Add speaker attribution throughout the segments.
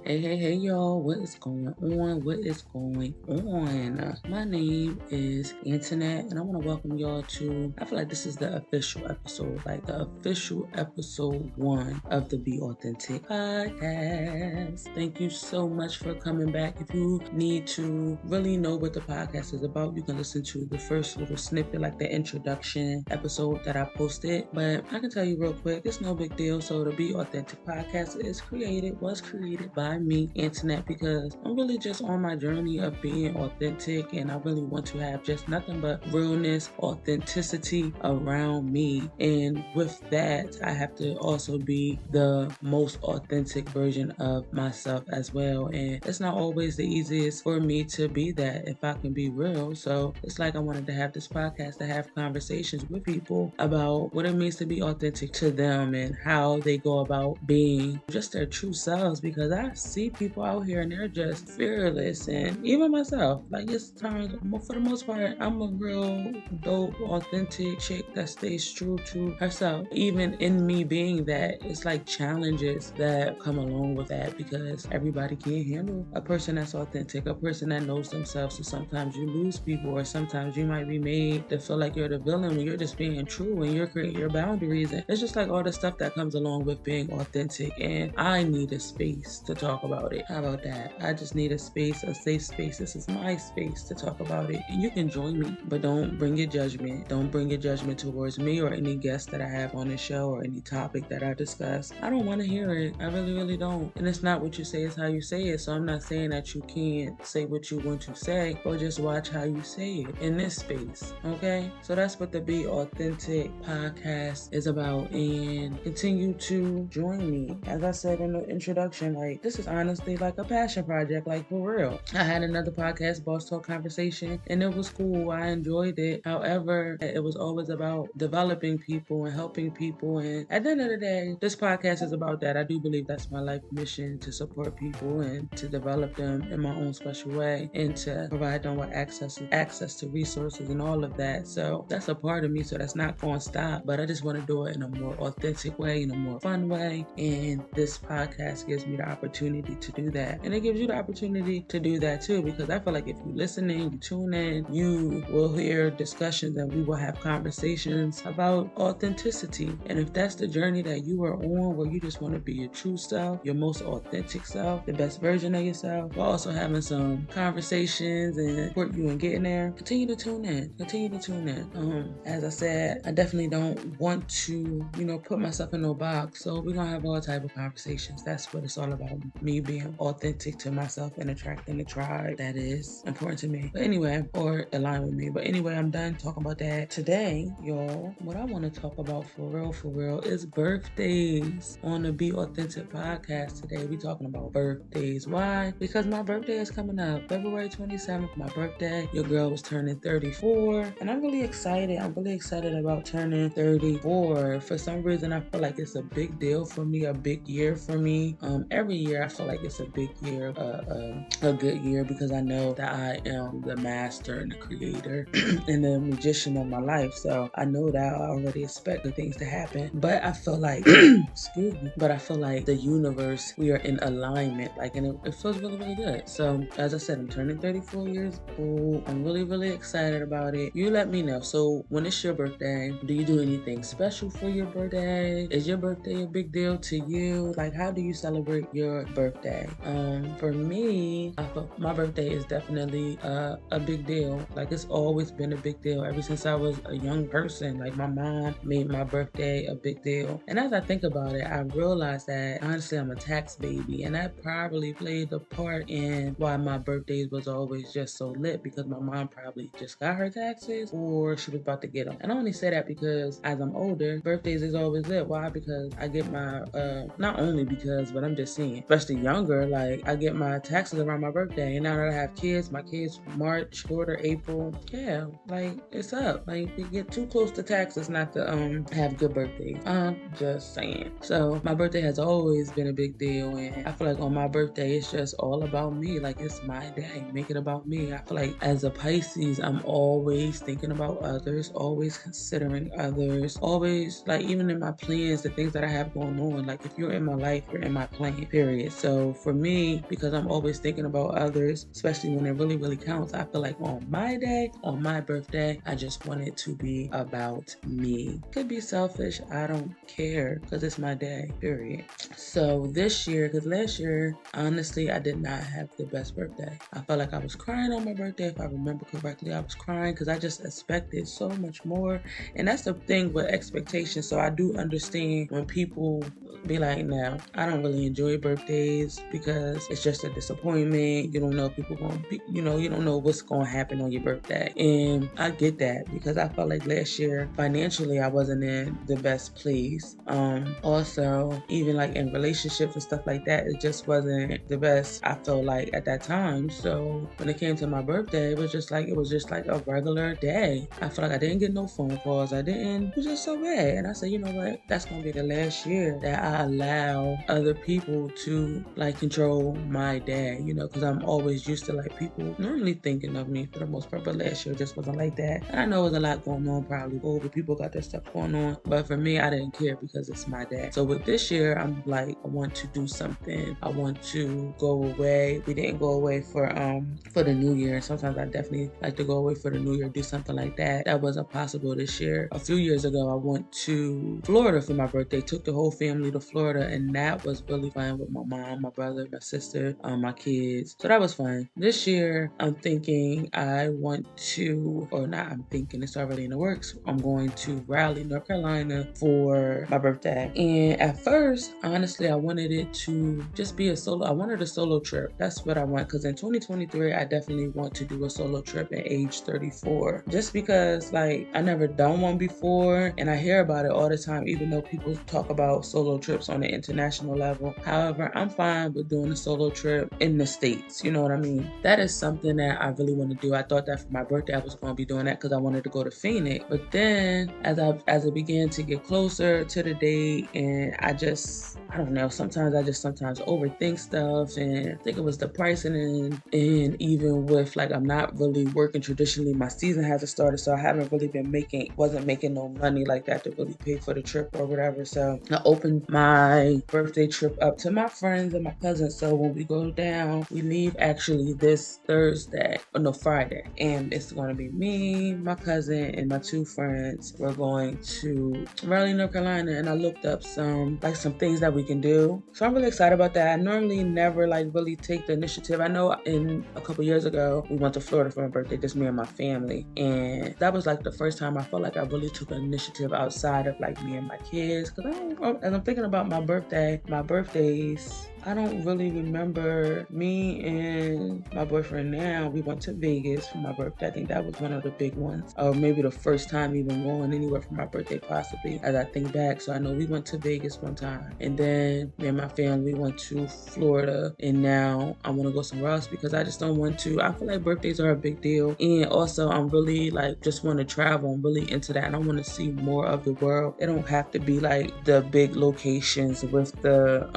Speaker 1: Hey, y'all, what is going on? What is going on? My name is Internet, and I want to welcome y'all to, I feel like this is the official episode, like the official episode 1 of the Be Authentic podcast. Thank you so much for coming back. If you need to really know what the podcast is about, you can listen to the first little snippet, like the introduction episode that I posted. But I can tell you real quick, it's no big deal. So the Be Authentic podcast was created by me, Internet, because I'm really just on my journey of being authentic, and I really want to have just nothing but realness, authenticity around me. And with that, I have to also be the most authentic version of myself as well. And it's not always the easiest for me to be that if I can be real. So it's like I wanted to have this podcast to have conversations with people about what it means to be authentic to them and how they go about being just their true selves, because I see people out here and they're just fearless, and even myself, like it's times, for the most part, I'm a real dope, authentic chick that stays true to herself. Even in me being that, it's like challenges that come along with that, because everybody can't handle a person that's authentic, a person that knows themselves. So sometimes you lose people, or sometimes you might be made to feel like you're the villain when you're just being true and you're creating your boundaries. And it's just like all the stuff that comes along with being authentic, and I need a space to talk about it. How about that? I just need a space, a safe space. This is my space to talk about it, and you can join me, but don't bring your judgment. Don't bring your judgment towards me or any guest that I have on the show or any topic that I discuss. I don't want to hear it. I really don't. And it's not what you say, it's how you say it. So I'm not saying that you can't say what you want to say, or just watch how you say it in this space. Okay? So that's what the Be Authentic podcast is about, and continue to join me. As I said in the introduction, like this is honestly like a passion project, like for real. I had another podcast, Boss Talk Conversation, and it was cool. I enjoyed it. However, it was always about developing people and helping people. And at the end of the day, this podcast is about that. I do believe that's my life mission, to support people and to develop them in my own special way, and to provide them with access to resources and all of that. So that's a part of me. So that's not going to stop. But I just want to do it in a more authentic way, in a more fun way. And this podcast gives me the opportunity to do that. And it gives you the opportunity to do that too, because I feel like if you listening, you tune in, you will hear discussions and we will have conversations about authenticity. And if that's the journey that you are on, where you just want to be your true self, your most authentic self, the best version of yourself, while also having some conversations and support you in getting there, continue to tune in. As I said, I definitely don't want to, put myself in no box. So we're going to have all type of conversations. That's what it's all about. Me being authentic to myself and attracting the tribe that is important to me. But anyway, or align with me. But anyway, I'm done talking about that. Today, y'all, what I want to talk about for real is birthdays. On the Be Authentic podcast today, we talking about birthdays. Why? Because my birthday is coming up. February 27th, my birthday. Your girl was turning 34. And I'm really excited. I'm really excited about turning 34. For some reason, I feel like it's a big deal for me, a big year for me. Every year, I feel like it's a big year, a good year, because I know that I am the master and the creator and the magician of my life. So I know that I already expect the things to happen. But I feel like, excuse me, but I feel like the universe, we are in alignment, and it feels really good. So as I said, I'm turning 34 years old. I'm really excited about it. You let me know. So when it's your birthday, do you do anything special for your birthday? Is your birthday a big deal to you? Like, how do you celebrate your birthday? For me, my birthday is definitely a big deal. Like, it's always been a big deal ever since I was a young person. Like, my mom made my birthday a big deal. And as I think about it, I realized that honestly I'm a tax baby, and that probably played a part in why my birthdays was always just so lit, because my mom probably just got her taxes or she was about to get them. And I only say that because as I'm older, birthdays is always lit. Why? Because I get my not only because, but I'm just saying, especially younger, like I get my taxes around my birthday. And now that I have kids, my kids March, quarter, April, yeah, like it's up. Like we get too close to taxes not to have good birthdays. I'm just saying. So my birthday has always been a big deal, and I feel like on my birthday it's just all about me. Like it's my day. Make it about me. I feel like as a Pisces, I'm always thinking about others, always considering others, always like even in my plans, the things that I have going on. Like if you're in my life, you're in my plan, period. so for me, because I'm always thinking about others, especially when it really, really counts, I feel like on my day, on my birthday, I just want it to be about me. Could be selfish, I don't care, because it's my day, period. So this year, because last year, honestly, I did not have the best birthday. I felt like I was crying on my birthday. If I remember correctly, I was crying because I just expected so much more. And that's the thing with expectations. So I do understand when people be like, no, I don't really enjoy birthdays because it's just a disappointment. You don't know if people going to be, you don't know what's going to happen on your birthday. And I get that because I felt like last year, financially, I wasn't in the best place. Also, even like in relationships and stuff like that, it just wasn't the best, I felt like, at that time. So when it came to my birthday, it was just like a regular day. I feel like I didn't get no phone calls. It was just so bad. And I said, you know what? That's going to be the last year that I allow other people to like control my day, because I'm always used to like people normally thinking of me for the most part, but last year just wasn't like that. And I know there's a lot going on probably. Older people got their stuff going on, but for me, I didn't care because it's my day. So with this year, I'm like, I want to do something. I want to go away. We didn't go away for the new year. Sometimes I definitely like to go away for the new year, do something like that. That wasn't possible this year. A few years ago, I went to Florida for my birthday. Took the whole family to Florida, and that was really fun with my mom, my brother, my sister, my kids. So that was fun. This year, I'm thinking it's already in the works. I'm going to Raleigh, North Carolina for my birthday. And at first, honestly, I wanted it to just be I wanted a solo trip. That's what I want, because in 2023, I definitely want to do a solo trip at age 34. Just because, like, I never done one before, and I hear about it all the time, even though people talk about solo trips on the international level. However, I'm fine with doing a solo trip in the States. You know what I mean? That is something that I really want to do. I thought that for my birthday, I was going to be doing that because I wanted to go to Phoenix. But then, as it began to get closer to the date, and I don't know, sometimes I overthink stuff, and I think it was the pricing, and even with, like, I'm not really working traditionally. My season hasn't started, so I haven't really wasn't making no money like that to really pay for the trip or whatever. So I opened my birthday trip up to my friends and my cousins. So when we go down, we leave actually this Friday. And it's going to be me, my cousin, and my two friends. We're going to Raleigh, North Carolina, and I looked up some things that we can do. So I'm really excited about that. I normally never really take the initiative. I know a couple years ago, we went to Florida for my birthday, just me and my family. And that was like the first time I felt like I really took an initiative outside of like me and my kids. Because as I'm thinking about my birthdays, I don't really remember me and my boyfriend now. We went to Vegas for my birthday. I think that was one of the big ones. Or maybe the first time even going anywhere for my birthday, possibly, as I think back. So I know we went to Vegas one time. And then me and my family went to Florida. And now I want to go somewhere else because I just don't want to. I feel like birthdays are a big deal. And also I'm really just want to travel. I'm really into that. And I want to see more of the world. It don't have to be like the big locations with the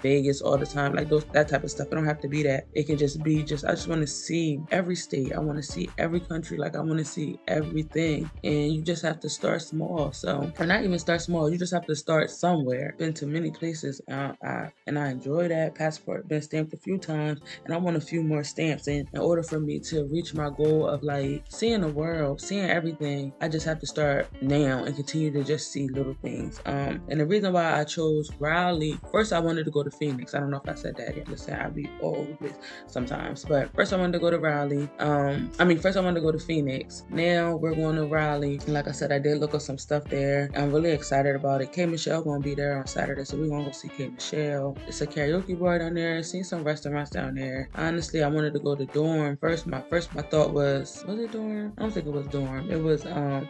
Speaker 1: Vegas all the time, that type of stuff. It don't have to be that. It can just be I just want to see every state. I want to see every country. I want to see everything. And you just have to start small. Or not even start small. You just have to start somewhere. Been to many places, and I enjoy that. Passport been stamped a few times, and I want a few more stamps. And in order for me to reach my goal of seeing the world, seeing everything, I just have to start now and continue to just see little things. And the reason why I chose Raleigh, first I wanted to go to Phoenix. I don't know if I said that yet. Listen, I be all over this sometimes. But first I wanted to go to Raleigh. First I wanted to go to Phoenix. Now we're going to Raleigh. And like I said, I did look up some stuff there. I'm really excited about it. K Michelle gonna be there on Saturday, so we're gonna go see K Michelle. It's a karaoke bar down there. Seen some restaurants down there. Honestly, I wanted to go to Dorm. My thought was it Dorm? I don't think it was Dorm. It was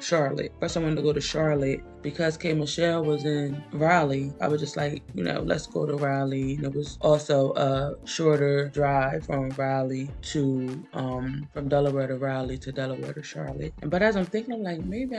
Speaker 1: Charlotte. First I wanted to go to Charlotte because K Michelle was in Raleigh. I was just like, let's go to Raleigh. It was also a shorter drive from Raleigh to from Delaware to Raleigh to Delaware to Charlotte. But as I'm thinking, I'm like, maybe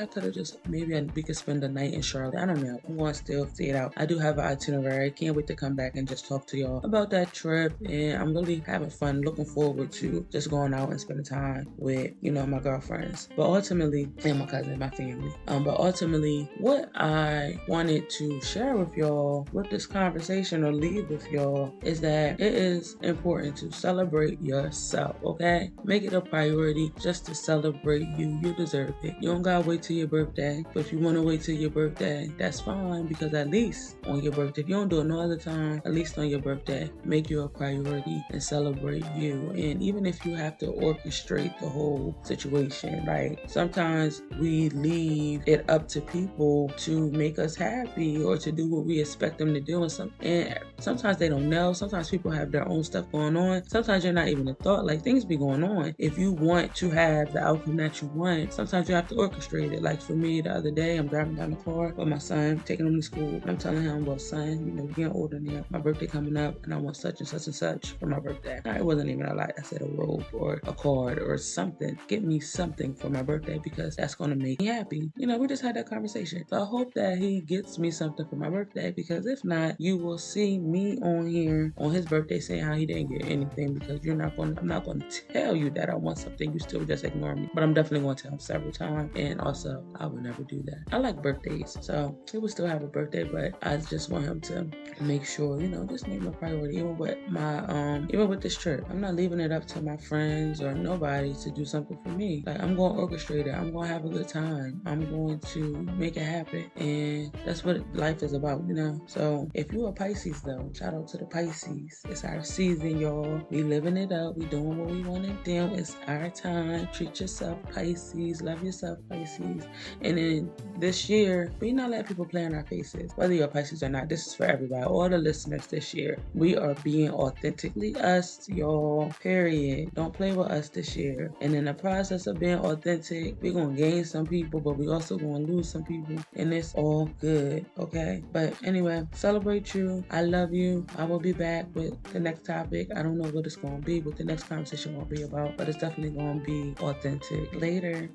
Speaker 1: we could spend the night in Charlotte. I don't know. I'm going to still see it out. I do have an itinerary. I can't wait to come back and just talk to y'all about that trip. And I'm really having fun, looking forward to just going out and spending time with, my girlfriends. But ultimately, and my cousin, my family. But ultimately, what I wanted to share with y'all with this conversation or leave with with y'all is that it is important to celebrate yourself, okay? Make it a priority just to celebrate you. You deserve it. You don't gotta wait till your birthday, but if you want to wait till your birthday, that's fine, because at least on your birthday, if you don't do it no other time, at least on your birthday, make you a priority and celebrate you. And even if you have to orchestrate the whole situation, right? Sometimes we leave it up to people to make us happy or to do what we expect them to do, and sometimes they don't know. Sometimes people have their own stuff going on. Sometimes you're not even a thought. Like, things be going on. If you want to have the outcome that you want, sometimes you have to orchestrate it. Like for me, the other day, I'm driving down the car with my son, taking him to school. And I'm telling him, well, son, you know, you're getting older now. My birthday coming up, and I want such and such and such for my birthday. Now, it wasn't even a lot. I said a robe or a card or something. Get me something for my birthday, because that's going to make me happy. You know, we just had that conversation. So I hope that he gets me something for my birthday, because if not, you will see me on here on his birthday saying how he didn't get anything, because I'm not going to tell you that I want something. You still just ignore me. But I'm definitely going to tell him several times. And also, I would never do that. I like birthdays, so he will still have a birthday, but I just want him to make sure, you know, just make my priority. Even with this trip, I'm not leaving it up to my friends or nobody to do something for me. Like, I'm going to orchestrate it. I'm going to have a good time. I'm going to make it happen. And that's what life is about, you know? So if you're a Pisces, though, shout out to the Pisces. It's our season, y'all. We living it up. We doing what we want to do. It's our time. Treat yourself, Pisces. Love yourself, Pisces. And then this year, we not let people play in our faces. Whether you're a Pisces or not, this is for everybody. All the listeners this year, we are being authentically us, y'all. Period. Don't play with us this year. And in the process of being authentic, we're going to gain some people, but we also going to lose some people. And it's all good, okay? But anyway, celebrate you. I love you. I will be back with the next topic. I don't know what it's going to be, what the next conversation will be about, but it's definitely going to be authentic. Later.